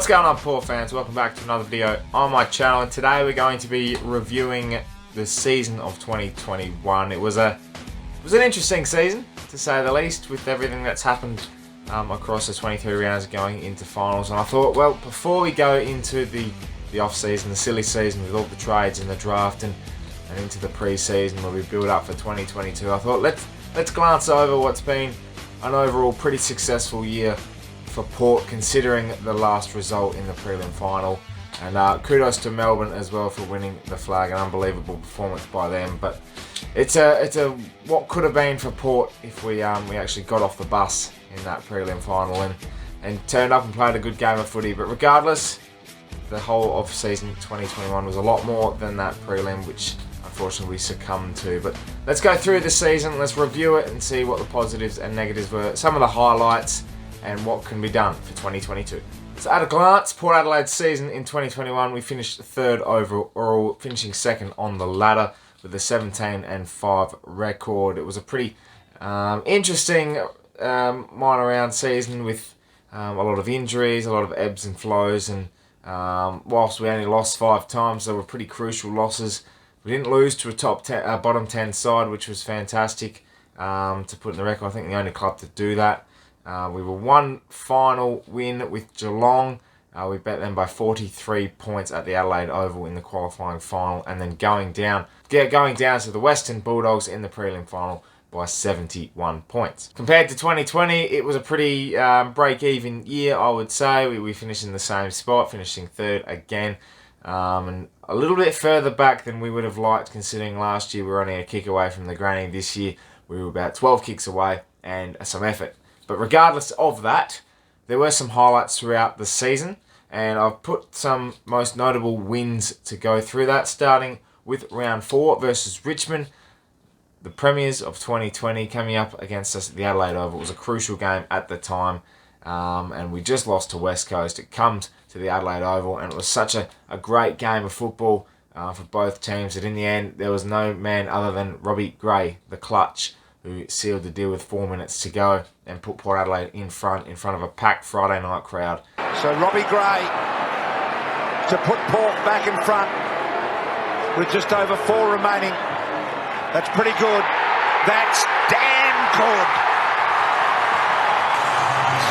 What's going on, Port fans? Welcome back to another video on my channel. And today we're going to be reviewing the season of 2021. It was an interesting season, to say the least, with everything that's happened across the 23 rounds going into finals. And I thought, well, before we go into the off-season, the silly season with all the trades and the draft and into the pre-season where we build up for 2022, I thought let's glance over what's been an overall pretty successful year for Port, considering the last result in the prelim final. And kudos to Melbourne as well for winning the flag. An unbelievable performance by them. But it's a what could have been for Port if we actually got off the bus in that prelim final and turned up and played a good game of footy. But regardless, the whole off-season 2021 was a lot more than that prelim, which unfortunately we succumbed to. But let's go through the season, let's review it and see what the positives and negatives were, some of the highlights, and what can be done for 2022. So at a glance, Port Adelaide's season in 2021, we finished third overall, finishing second on the ladder with a 17-5 record. It was a pretty interesting minor round season with a lot of injuries, a lot of ebbs and flows, and whilst we only lost 5 times, they were pretty crucial losses. We didn't lose to a bottom 10 side, which was fantastic to put in the record. I think the only club to do that. We were one final win with Geelong. We bet them by 43 points at the Adelaide Oval in the qualifying final, and then going down to the Western Bulldogs in the prelim final by 71 points. Compared to 2020, it was a pretty break-even year, I would say. We finished in the same spot, finishing third again, and a little bit further back than we would have liked, considering last year we were only a kick away from the granny. This year we were about 12 kicks away and some effort. But regardless of that, there were some highlights throughout the season, and I've put some most notable wins to go through that, starting with round 4 versus Richmond, the premiers of 2020, coming up against us at the Adelaide Oval. It was a crucial game at the time, and we just lost to West Coast. It comes to the Adelaide Oval, and it was such a great game of football for both teams that in the end there was no man other than Robbie Gray, the clutch, who sealed the deal with 4 minutes to go and put Port Adelaide in front of a packed Friday night crowd. So Robbie Gray to put Port back in front with just over 4 remaining. That's pretty good. That's damn good.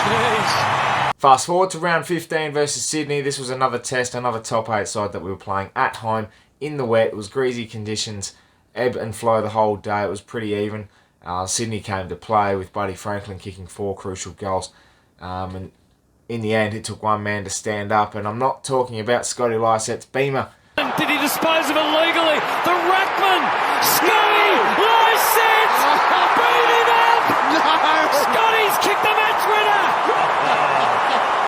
Jeez. Fast forward to round 15 versus Sydney. This was another test, another top 8 side that we were playing at home in the wet. It was greasy conditions, ebb and flow the whole day. It was pretty even. Sydney came to play with Buddy Franklin kicking 4 crucial goals. And in the end, it took one man to stand up. And I'm not talking about Scotty Lycett's beamer. Did he dispose of it legally? The Ruckman! Scotty Lysett! Beat him up! No! Scotty's kicked the match winner!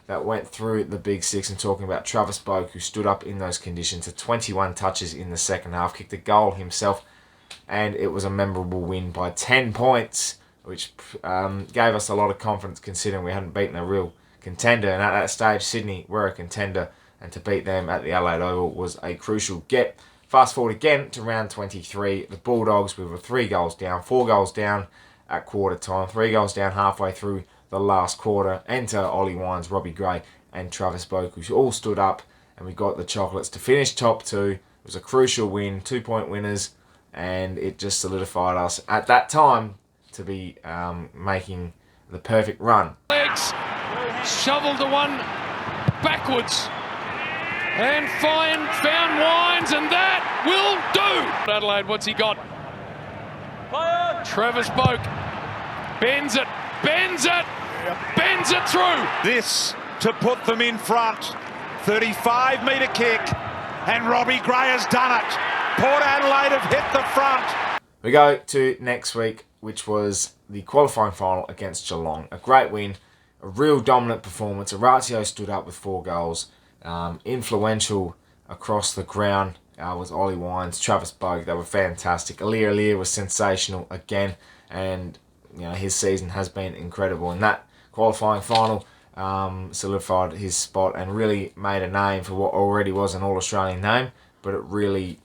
That went through the big 6, and talking about Travis Boak, who stood up in those conditions to 21 touches in the second half, kicked a goal himself, and it was a memorable win by 10 points, which gave us a lot of confidence considering we hadn't beaten a real contender, and at that stage Sydney were a contender, and to beat them at the Adelaide Oval was a crucial get. Fast forward again to round 23, the Bulldogs, we were 4 goals down at quarter time, 3 goals down halfway through the last quarter. Enter Ollie, Weinz, Robbie Gray and Travis Boak, who all stood up, and we got the Chocolates to finish top 2. It was a crucial win, 2-point winners, and it just solidified us at that time to be making the perfect run. Legs, shoveled the one backwards, and found Weinz, and that will do. Adelaide, what's he got? Travis Boak bends it through. This to put them in front. 35-metre kick, and Robbie Gray has done it. Port Adelaide have hit the front. We go to next week, which was the qualifying final against Geelong. A great win, a real dominant performance. Orazio stood up with 4 goals. Influential across the ground was Ollie, Weinz, Travis Boak. They were fantastic. Ollie was sensational again, and his season has been incredible. And that qualifying final solidified his spot and really made a name for what already was an All-Australian name, but it really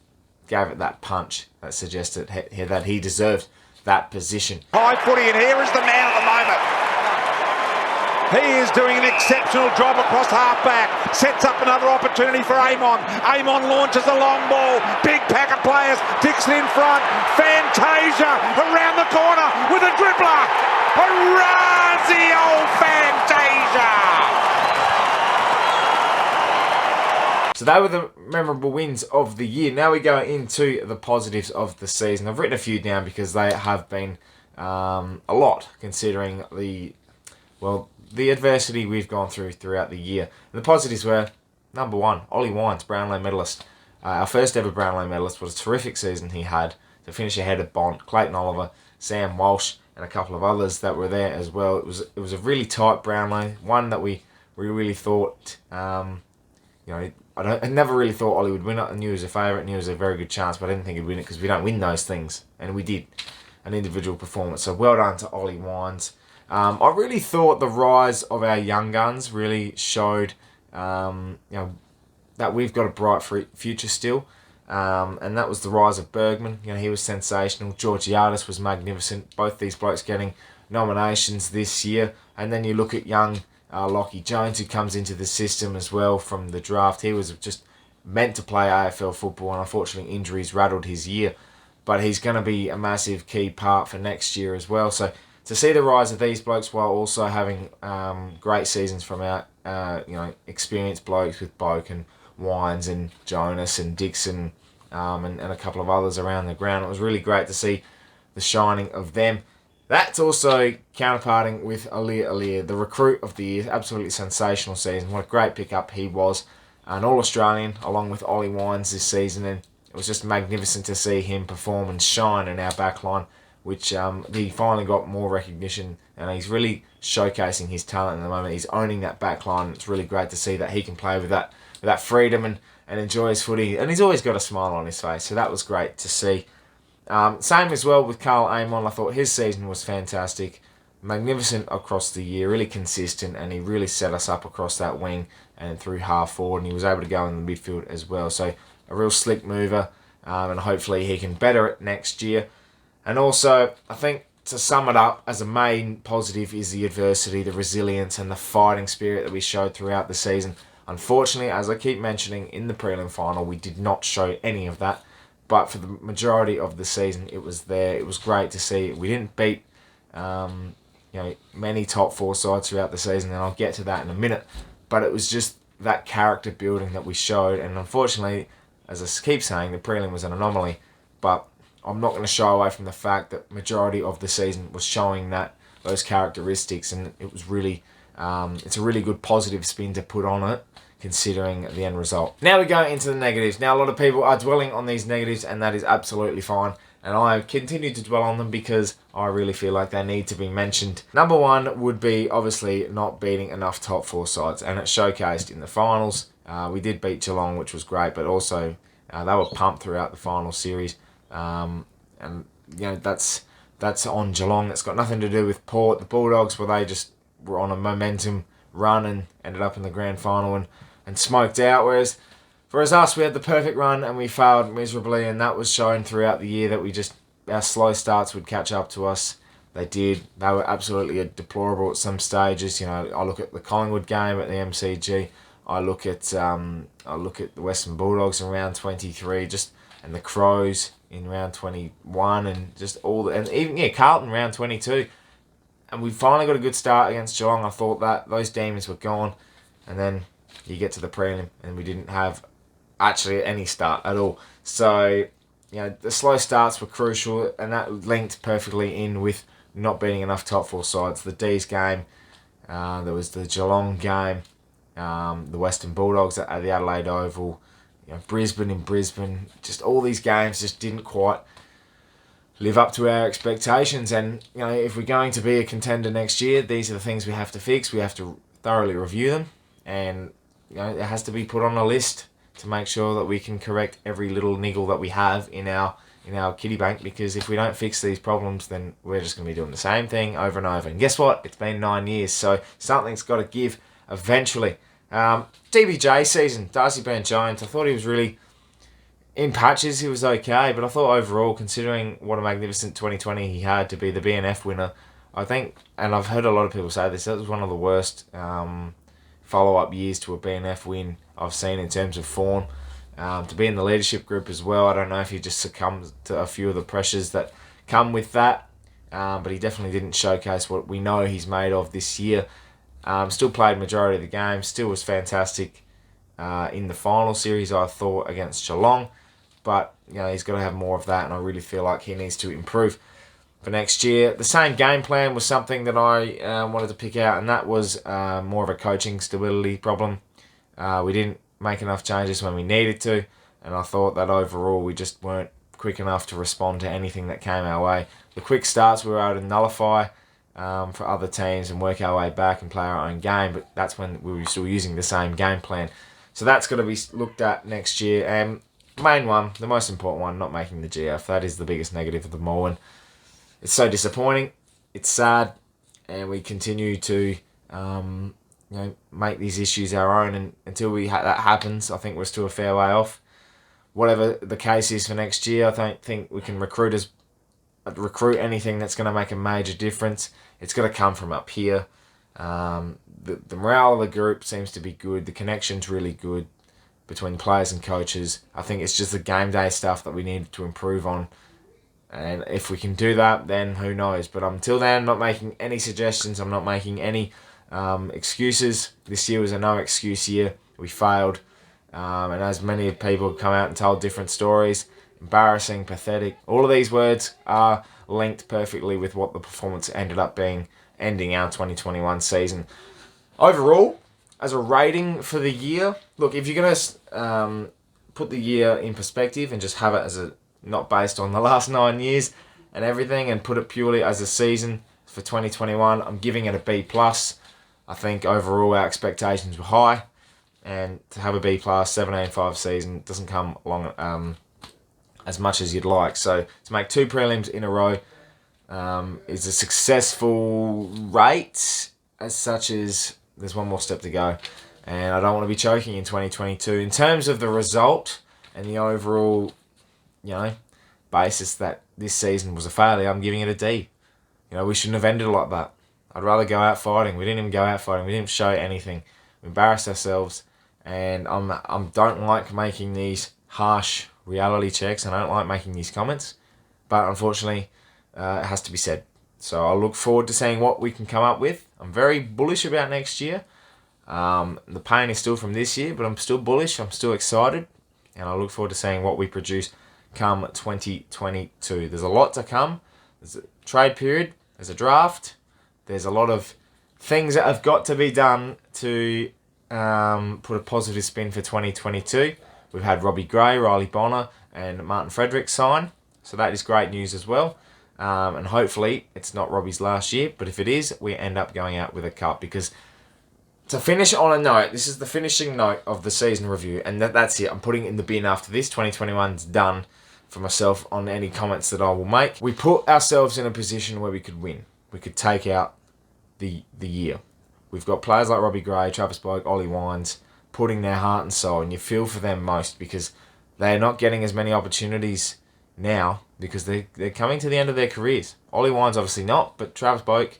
gave it that punch that suggested that he deserved that position. High footy, and here is the man at the moment. He is doing an exceptional job across half-back. Sets up another opportunity for Aimon. Aimon launches a long ball. Big pack of players. Dixon in front. Fantasia around the corner with a dribbler. Hurrah, old Fantasia! So they were the memorable wins of the year. Now we go into the positives of the season. I've written a few down because they have been a lot, considering the adversity we've gone throughout the year. And the positives were, number one, Ollie Weinz, Brownlow medalist. Our first ever Brownlow medalist. Was a terrific season he had to finish ahead of Bont, Clayton Oliver, Sam Walsh, and a couple of others that were there as well. It was a really tight Brownlow, one that we really thought, I never really thought Ollie would win it. I knew he was a favourite, knew he was a very good chance, but I didn't think he'd win it because we don't win those things, and we did. An individual performance. So well done to Ollie Weinz. I really thought the rise of our young guns really showed, that we've got a bright future still. And that was the rise of Bergman. He was sensational. Georgiadis was magnificent. Both these blokes getting nominations this year. And then you look at young Lockie Jones, who comes into the system as well from the draft. He was just meant to play AFL football, and unfortunately injuries rattled his year. But he's going to be a massive key part for next year as well. So to see the rise of these blokes while also having great seasons from our experienced blokes with Boak and Weinz and Jonas and Dixon and a couple of others around the ground. It was really great to see the shining of them. That's also counterparting with Ollie, the recruit of the year. Absolutely sensational season. What a great pickup he was. An All-Australian along with Ollie Weinz this season. And it was just magnificent to see him perform and shine in our backline, which he finally got more recognition. And he's really showcasing his talent at the moment. He's owning that backline. It's really great to see that he can play with that freedom and enjoy his footy. And he's always got a smile on his face. So that was great to see. Same as well with Carl Aimon. I thought his season was fantastic. Magnificent across the year. Really consistent. And he really set us up across that wing and through half forward. And he was able to go in the midfield as well. So a real slick mover. And hopefully he can better it next year. And also, I think to sum it up, as a main positive is the adversity, the resilience and the fighting spirit that we showed throughout the season. Unfortunately, as I keep mentioning, in the prelim final, we did not show any of that. But for the majority of the season, it was there. It was great to see. We didn't beat many top four sides throughout the season, and I'll get to that in a minute. But it was just that character building that we showed. And unfortunately, as I keep saying, the prelim was an anomaly. But I'm not going to shy away from the fact that majority of the season was showing those characteristics, and it was really, it's a really good positive spin to put on it, considering the end result. Now we go into the negatives. Now a lot of people are dwelling on these negatives, and that is absolutely fine. And I continue to dwell on them because I really feel like they need to be mentioned. Number one would be obviously not beating enough top four sides, and it showcased in the finals. We did beat Geelong, which was great, but also they were pumped throughout the final series. That's on Geelong. It's got nothing to do with Port. The Bulldogs, where they just were on a momentum run and ended up in the grand final and smoked out. Whereas us, we had the perfect run and we failed miserably, and that was shown throughout the year that our slow starts would catch up to us. They did. They were absolutely deplorable at some stages. I look at the Collingwood game at the MCG. I look at the Western Bulldogs in round 23, and the Crows in round 21, and just even Carlton round 22. And we finally got a good start against Geelong. I thought that those demons were gone, and then you get to the prelim and we didn't have actually any start at all. So the slow starts were crucial, and that linked perfectly in with not beating enough top four sides. The D's game, there was the Geelong game, the Western Bulldogs at the Adelaide Oval, Brisbane in Brisbane. Just all these games just didn't quite live up to our expectations. And if we're going to be a contender next year, these are the things we have to fix. We have to thoroughly review them, and it has to be put on a list to make sure that we can correct every little niggle that we have in our kitty bank. Because if we don't fix these problems, then we're just going to be doing the same thing over and over. And guess what? It's been 9 years, so something's got to give eventually. DBJ season, Darcy Byrne-Jones, I thought he was really, in patches he was okay, but I thought overall, considering what a magnificent 2020 he had to be the BNF winner, I think, and I've heard a lot of people say this, that was one of the worst follow-up years to a BNF win I've seen in terms of form. To be in the leadership group as well, I don't know if he just succumbed to a few of the pressures that come with that, but he definitely didn't showcase what we know he's made of this year. Still played majority of the game, still was fantastic in the final series, I thought, against Geelong, but he's got to have more of that, and I really feel like he needs to improve for next year. The same game plan was something that I wanted to pick out, and that was more of a coaching stability problem. We didn't make enough changes when we needed to, and I thought that overall we just weren't quick enough to respond to anything that came our way. The quick starts we were able to nullify for other teams and work our way back and play our own game, but that's when we were still using the same game plan. So that's got to be looked at next year. And main one, the most important one, not making the GF. That is the biggest negative of them all. And it's so disappointing. It's sad, and we continue to make these issues our own. And until that happens, I think we're still a fair way off. Whatever the case is for next year, I don't think we can recruit anything that's going to make a major difference. It's got to come from up here. The morale of the group seems to be good. The connection's really good between players and coaches. I think it's just the game day stuff that we need to improve on. And if we can do that, then who knows. But until then, I'm not making any suggestions. I'm not making any excuses. This year was a no excuse year. We failed. And as many people have come out and told different stories, embarrassing, pathetic, all of these words are linked perfectly with what the performance ended up being, ending our 2021 season. Overall, as a rating for the year, look, if you're going to put the year in perspective and just have it as not based on the last 9 years and everything, and put it purely as a season for 2021, I'm giving it a B+. I think overall our expectations were high, and to have a B+, 17-5 season doesn't come along as much as you'd like. So to make 2 prelims in a row is a successful rate, as such as there's one more step to go, and I don't want to be choking in 2022. In terms of the result and the overall, basis that this season was a failure, I'm giving it a D. We shouldn't have ended like that. I'd rather go out fighting. We didn't even go out fighting. We didn't show anything. We embarrassed ourselves, and I don't like making these harsh reality checks, and I don't like making these comments, but unfortunately, it has to be said. So I look forward to seeing what we can come up with. I'm very bullish about next year. The pain is still from this year, but I'm still bullish. I'm still excited, and I look forward to seeing what we produce come 2022. There's a lot to come. There's a trade period. There's a draft. There's a lot of things that have got to be done to put a positive spin for 2022. We've had Robbie Gray, Riley Bonner, and Martin Frederick sign, so that is great news as well. And hopefully it's not Robbie's last year, but if it is, we end up going out with a cup. Because to finish on a note, this is the finishing note of the season review, and that's it. I'm putting it in the bin after this. 2021's done for myself on any comments that I will make. We put ourselves in a position where we could win. We could take out the year. We've got players like Robbie Gray, Travis Boak, Ollie Weinz putting their heart and soul, and you feel for them most because they're not getting as many opportunities now because they're coming to the end of their careers. Ollie Weinz obviously not, but Travis Boak,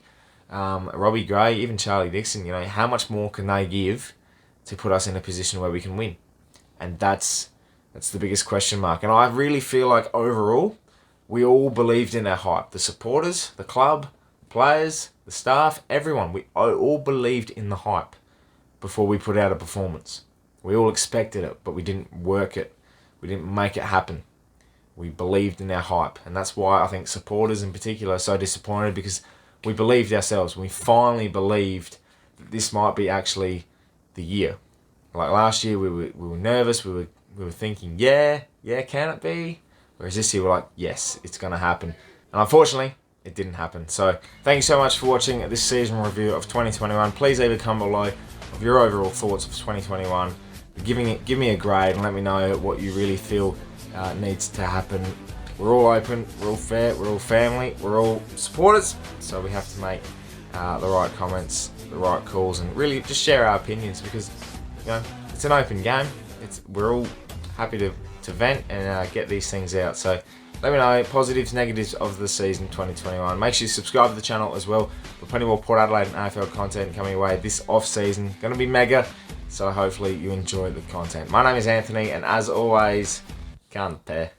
Robbie Gray, even Charlie Dixon, how much more can they give to put us in a position where we can win? And that's the biggest question mark. And I really feel like overall, we all believed in our hype. The supporters, the club, the players, the staff, everyone. We all believed in the hype before we put out a performance. We all expected it, but we didn't work it. We didn't make it happen. We believed in our hype. And that's why I think supporters in particular are so disappointed, because we believed ourselves. We finally believed that this might be actually the year. Like last year, we were nervous. We were thinking, yeah, can it be? Whereas this year, we're like, yes, it's going to happen. And unfortunately, it didn't happen. So thank you so much for watching this season review of 2021. Please leave a comment below of your overall thoughts of 2021. Give me a grade and let me know what you really feel needs to happen. We're all open, we're all fair, we're all family, we're all supporters, so we have to make the right comments, the right calls, and really just share our opinions, because it's an open game. We're all happy to vent and get these things out. So Let me know positives, negatives of the season 2021. Make sure you subscribe to the channel as well. There's plenty more Port Adelaide and AFL content coming your way this off-season. Going to be mega, so hopefully you enjoy the content. My name is Anthony, and as always, can't pair.